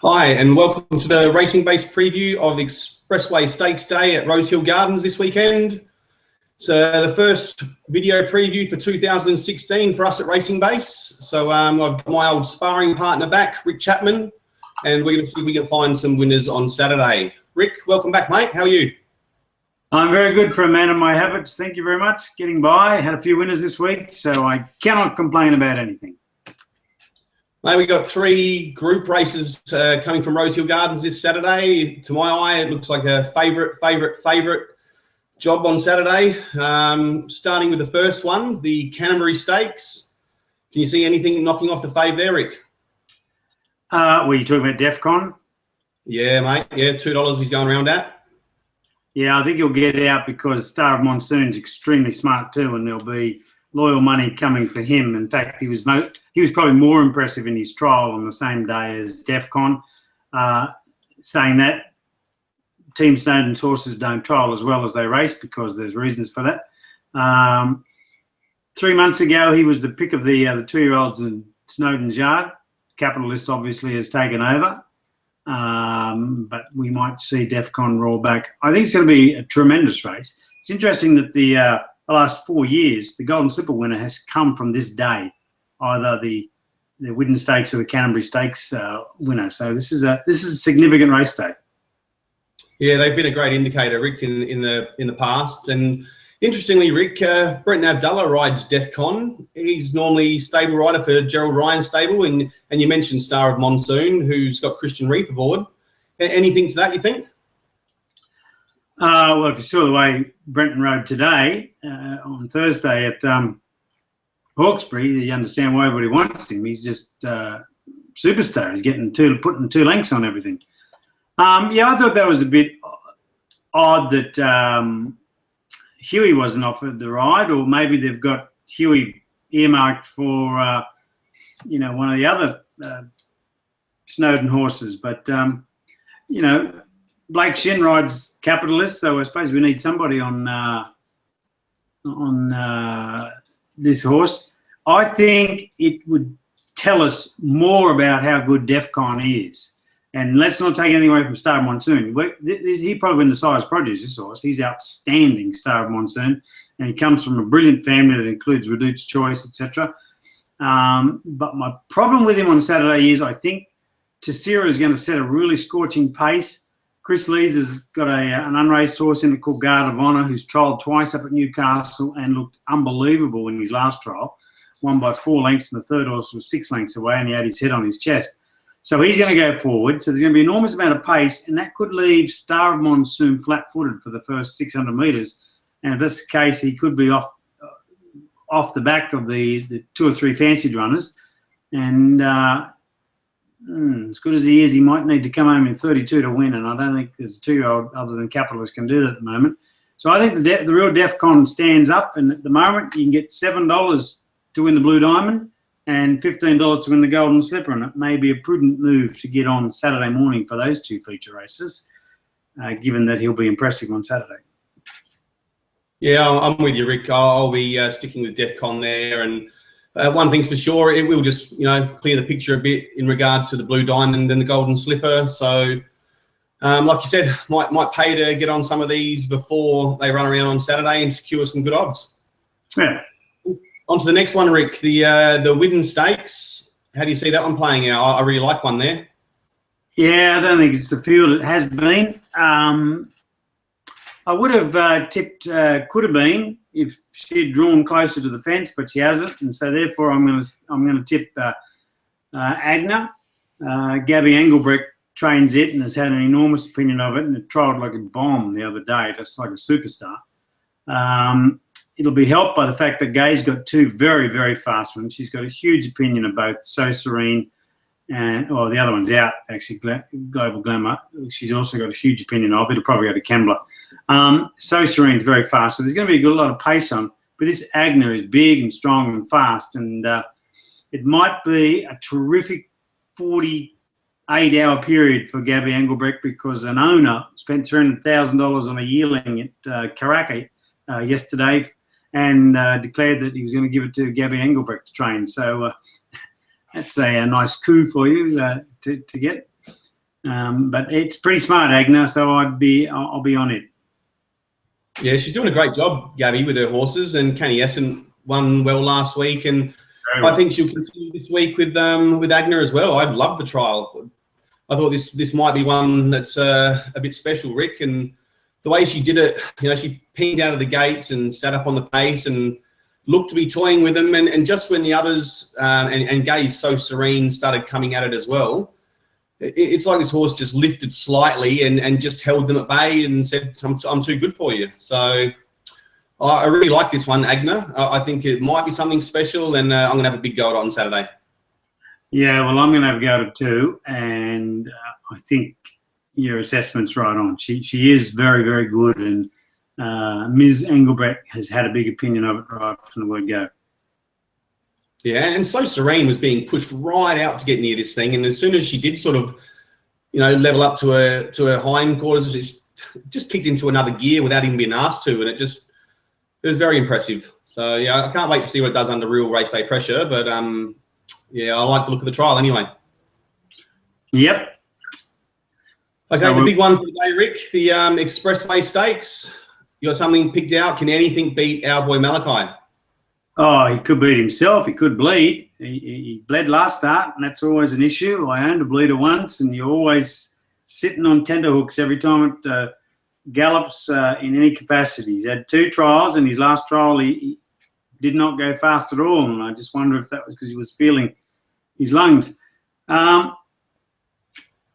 Hi, and welcome to the racing-based preview of Expressway Stakes Day at Rosehill Gardens this weekend. It's the first video preview for 2016 for us at Racing Base. So I've got my old sparring partner back, Rick Chapman, and we're going to see if we can find some winners on Saturday. Rick, welcome back, mate. How are you? I'm very good for a man of my habits. Thank you very much. Getting by. Had a few winners this week, so I cannot complain about anything. Mate, we got three group races coming from Rosehill Gardens this Saturday. To my eye, it looks like a favourite job on Saturday. Starting with the first one, the Canterbury Stakes. Can you see anything knocking off the fave there, Rick? Were you talking about DEFCON? Yeah, mate. Yeah, $2 he's going around at. Yeah, I think he'll get out because Star of Monsoon's extremely smart too, and there'll be loyal money coming for him. In fact, he was probably more impressive in his trial on the same day as DEFCON. Saying that, Team Snowden's horses don't trial as well as they race because there's reasons for that. 3 months ago, he was the pick of the 2-year-olds in Snowden's yard. Capitalist obviously has taken over, but we might see DEFCON roll back. I think it's going to be a tremendous race. It's interesting that the last 4 years, the Golden Slipper winner has come from this day, either the Widden Stakes or the Canterbury Stakes winner. So this is a significant race day. Yeah, they've been a great indicator, Rick, in the past. And interestingly, Rick, Brenton Abdullah rides DEFCON. He's normally stable rider for Gerald Ryan's stable, and you mentioned Star of Monsoon, who's got Christian Reith aboard. Anything to that, you think? Well, if you saw the way Brenton rode today on Thursday at Hawkesbury, you understand why everybody wants him. He's just superstar. He's putting 2 lengths on everything. Yeah, I thought that was a bit odd that Huey wasn't offered the ride, or maybe they've got Huey earmarked for one of the other Snowden horses. But Blake Shin rides Capitalist, so I suppose we need somebody on this horse. I think it would tell us more about how good DEFCON is. And let's not take anything away from Star of Monsoon. He probably win the size produce, this horse. He's outstanding, Star of Monsoon, and he comes from a brilliant family that includes Redute's Choice, etc. But my problem with him on Saturday is I think Tessera is going to set a really scorching pace. Chris Lees has got an unraced horse in it called Guard of Honour, who's trialled twice up at Newcastle and looked unbelievable in his last trial. Won by 4 lengths, and the third horse was 6 lengths away, and he had his head on his chest. So he's going to go forward. So there's going to be an enormous amount of pace, and that could leave Star of Monsoon flat-footed for the first 600 metres. And if that's the case, he could be off the back of the 2 or 3 fancied runners. And as good as he is, he might need to come home in 32 to win, and I don't think there's a 2-year-old other than Capitalist can do that at the moment. So I think the real DEFCON stands up, and at the moment you can get $7 to win the Blue Diamond and $15 to win the Golden Slipper, and it may be a prudent move to get on Saturday morning for those 2 feature races, given that he'll be impressive on Saturday. Yeah, I'm with you, Rick. I'll be sticking with DEFCON there, and one thing's for sure, it will just clear the picture a bit in regards to the Blue Diamond and the Golden Slipper. So, like you said, might pay to get on some of these before they run around on Saturday and secure some good odds. Yeah. On to the next one, Rick, the Widden Stakes. How do you see that one playing out? I really like one there. Yeah, I don't think it's the field it has been. I would have tipped could have been if she'd drawn closer to the fence, but she hasn't, and so therefore I'm going to tip Agner. Gabby Engelbrecht trains it and has had an enormous opinion of it, and it trialled like a bomb the other day, just like a superstar. It'll be helped by the fact that Gay's got 2 very, very fast ones. She's got a huge opinion of both So Serene and, the other one's out, actually, Global Glamour. She's also got a huge opinion of. It'll probably go to Kembla. So Serene's very fast, so there's going to be a lot of pace on. But this Agner is big and strong and fast, and it might be a terrific 48-hour period for Gabby Engelbrecht because an owner spent $300,000 on a yearling at Karaka yesterday and declared that he was going to give it to Gabby Engelbrecht to train. So that's a nice coup for you to get. But it's pretty smart, Agner, so I'll be on it. Yeah, she's doing a great job, Gabby, with her horses, and Canny Essen won well last week, and I think she'll continue this week with Agner as well. I love the trial. I thought this might be one that's a bit special, Rick, and the way she did it, she pinged out of the gates and sat up on the pace and looked to be toying with them, and just when the others and Gay's So Serene started coming at it as well, it's like this horse just lifted slightly and just held them at bay and said, I'm too good for you. So I really like this one, Agner. I think it might be something special, and I'm going to have a big go at it on Saturday. Yeah, well, I'm going to have a go at it too, and I think your assessment's right on. She is very, very good, and Ms. Engelbrecht has had a big opinion of it right from the word go. Yeah, and So Serene was being pushed right out to get near this thing, and as soon as she did sort of, level up to her hindquarters, she just kicked into another gear without even being asked to, and it was very impressive. So yeah, I can't wait to see what it does under real race day pressure, but yeah, I like the look of the trial anyway. Yep. Okay, So the big one for the day, Rick, the Expressway Stakes. You got something picked out? Can anything beat our boy Malachi? Oh, he could beat himself. He could bleed. He bled last start, and that's always an issue. I owned a bleeder once, and you're always sitting on tenterhooks every time it gallops in any capacity. He's had 2 trials, and his last trial he did not go fast at all, and I just wonder if that was because he was feeling his lungs. On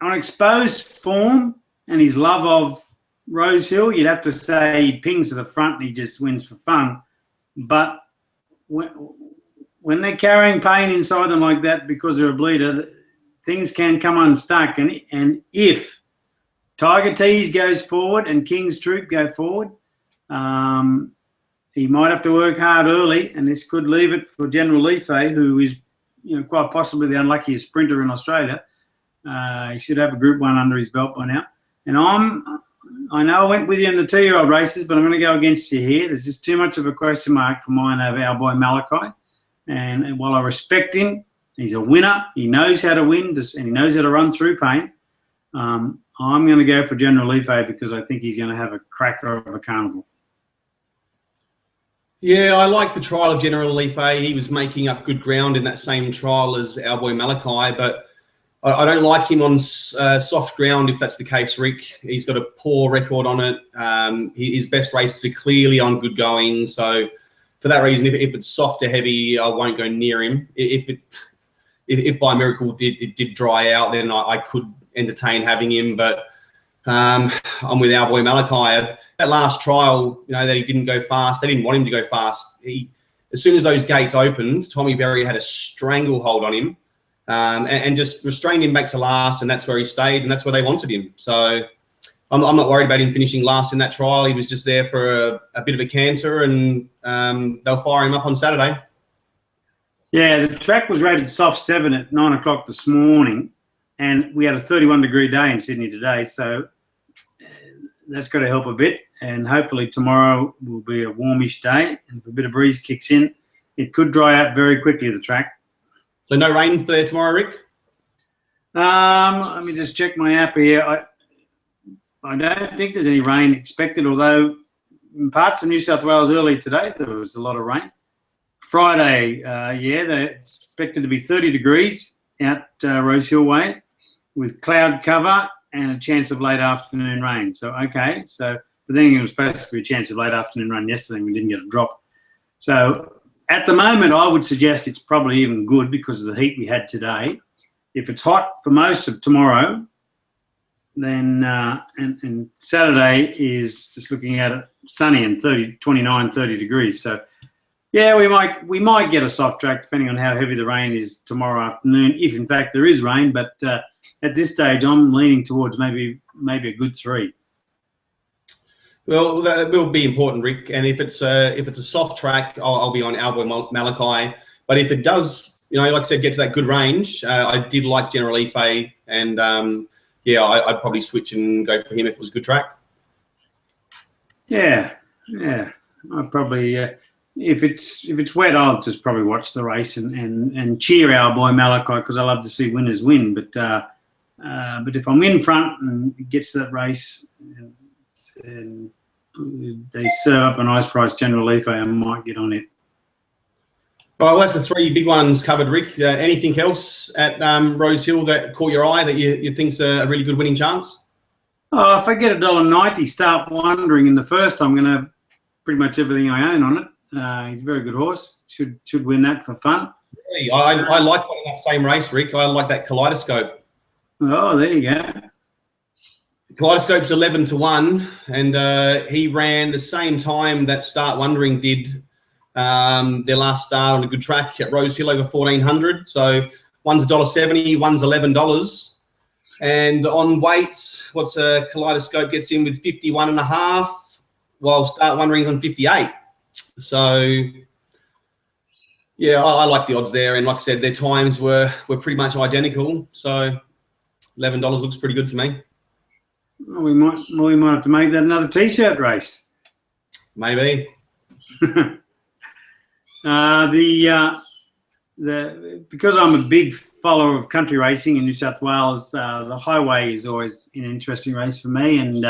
exposed form and his love of Rosehill, you'd have to say he pings to the front and he just wins for fun. But when they're carrying pain inside them like that because they're a bleeder, things can come unstuck. And if Tiger Tease goes forward and King's Troop go forward, he might have to work hard early, and this could leave it for General Life, who is quite possibly the unluckiest sprinter in Australia. He should have a Group 1 under his belt by now. And I know I went with you in the 2-year-old races, but I'm going to go against you here. There's just too much of a question mark for mine over our boy Malachi. And while I respect him, he's a winner. He knows how to win, and he knows how to run through pain. I'm going to go for General Life because I think he's going to have a cracker of a carnival. Yeah, I like the trial of General Life. He was making up good ground in that same trial as our boy Malachi, but I don't like him on soft ground if that's the case, Rick. He's got a poor record on it. His best races are clearly on good going. So for that reason, if it's soft or heavy, I won't go near him. If by miracle it did dry out, then I could entertain having him. But I'm with our boy Malachi. That last trial, that he didn't go fast. They didn't want him to go fast. As soon as those gates opened, Tommy Berry had a stranglehold on him. And just restrained him back to last, and that's where he stayed, and that's where they wanted him. So I'm not worried about him finishing last in that trial. He was just there for a bit of a canter, and they'll fire him up on Saturday. Yeah, the track was rated soft 7 at 9 o'clock this morning, and we had a 31-degree day in Sydney today, so that's got to help a bit. And hopefully tomorrow will be a warmish day, and if a bit of breeze kicks in, it could dry out very quickly, the track. So no rain there tomorrow, Rick? Let me just check my app here. I don't think there's any rain expected, although in parts of New South Wales early today there was a lot of rain. Friday, they're expected to be 30 degrees out Rosehill Way with cloud cover and a chance of late afternoon rain. So, okay. So, but then it was supposed to be a chance of late afternoon rain yesterday and we didn't get a drop. So, at the moment, I would suggest it's probably even good because of the heat we had today. If it's hot for most of tomorrow, then and Saturday is just looking at it sunny and 29, 30 degrees. So, yeah, we might get a soft track depending on how heavy the rain is tomorrow afternoon, if in fact there is rain. But at this stage, I'm leaning towards maybe a good 3. Well, that will be important, Rick. And if it's a soft track, I'll be on our boy Malachi. But if it does, like I said, get to that good range, I did like General Ife, and I'd probably switch and go for him if it was a good track. Yeah, I'd probably if it's wet, I'll just probably watch the race and cheer our boy Malachi because I love to see winners win. But But if I'm in front and it gets to that race and they serve up a nice price General Leaf, I might get on it. Well, that's the three big ones covered, Rick. Anything else at Rosehill that caught your eye that you think's a really good winning chance? Oh, if I get $1.90, Start Wondering in the first, I'm going to have pretty much everything I own on it. He's a very good horse. Should win that for fun. Really? I like one in that same race, Rick. I like that Kaleidoscope. Oh, there you go. Kaleidoscope's 11-1, and he ran the same time that Start Wondering did their last start on a good track at Rosehill over 1400. So one's $1.70, one's $11. And on weights, what's a Kaleidoscope gets in with 51.5, while Start Wondering's on 58. So yeah, I like the odds there. And like I said, their times were pretty much identical. So $11 looks pretty good to me. Well, we might have to make that another T-shirt race. Maybe. Because I'm a big follower of country racing in New South Wales, the highway is always an interesting race for me, and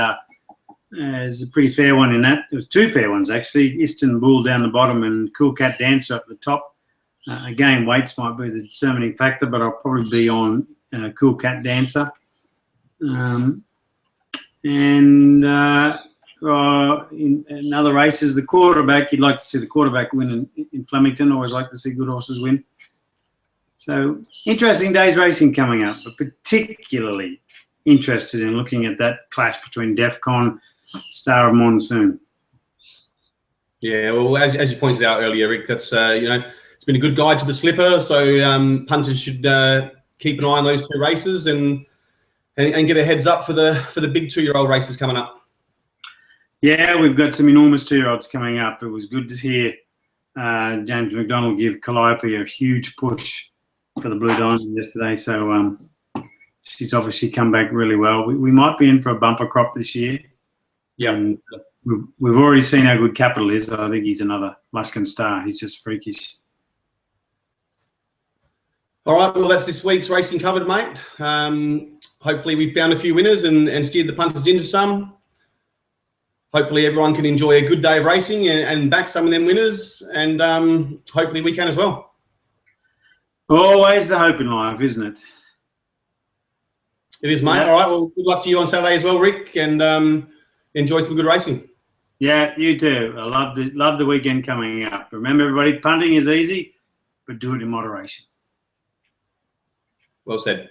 there's a pretty fair one in that. There was two fair ones actually: Istanbul down the bottom and Cool Cat Dancer up the top. Again, weights might be the determining factor, but I'll probably be on Cool Cat Dancer. In other races, the quarterback, you'd like to see the quarterback win in Flemington. Always like to see good horses win. So interesting days racing coming up, but particularly interested in looking at that clash between Defcon, Star of Monsoon. Yeah, well, as you pointed out earlier, Rick, that's it's been a good guide to the slipper. So punters should keep an eye on those two races and get a heads up for the big 2-year-old races coming up. Yeah, we've got some enormous 2-year-olds coming up. It was good to hear James McDonald give Calliope a huge push for the Blue Diamond yesterday. So she's obviously come back really well. We might be in for a bumper crop this year. Yeah. We've already seen how good Capital is. I think he's another Luskin star. He's just freakish. All right, well, that's this week's racing covered, mate. Hopefully we found a few winners and steered the punters into some. Hopefully everyone can enjoy a good day of racing and back some of them winners, and hopefully we can as well. Always the hope in life, isn't it? It is, mate. Yeah. All right, well, good luck to you on Saturday as well, Rick, and enjoy some good racing. Yeah, you too. I love the weekend coming up. Remember, everybody, punting is easy, but do it in moderation. Well said.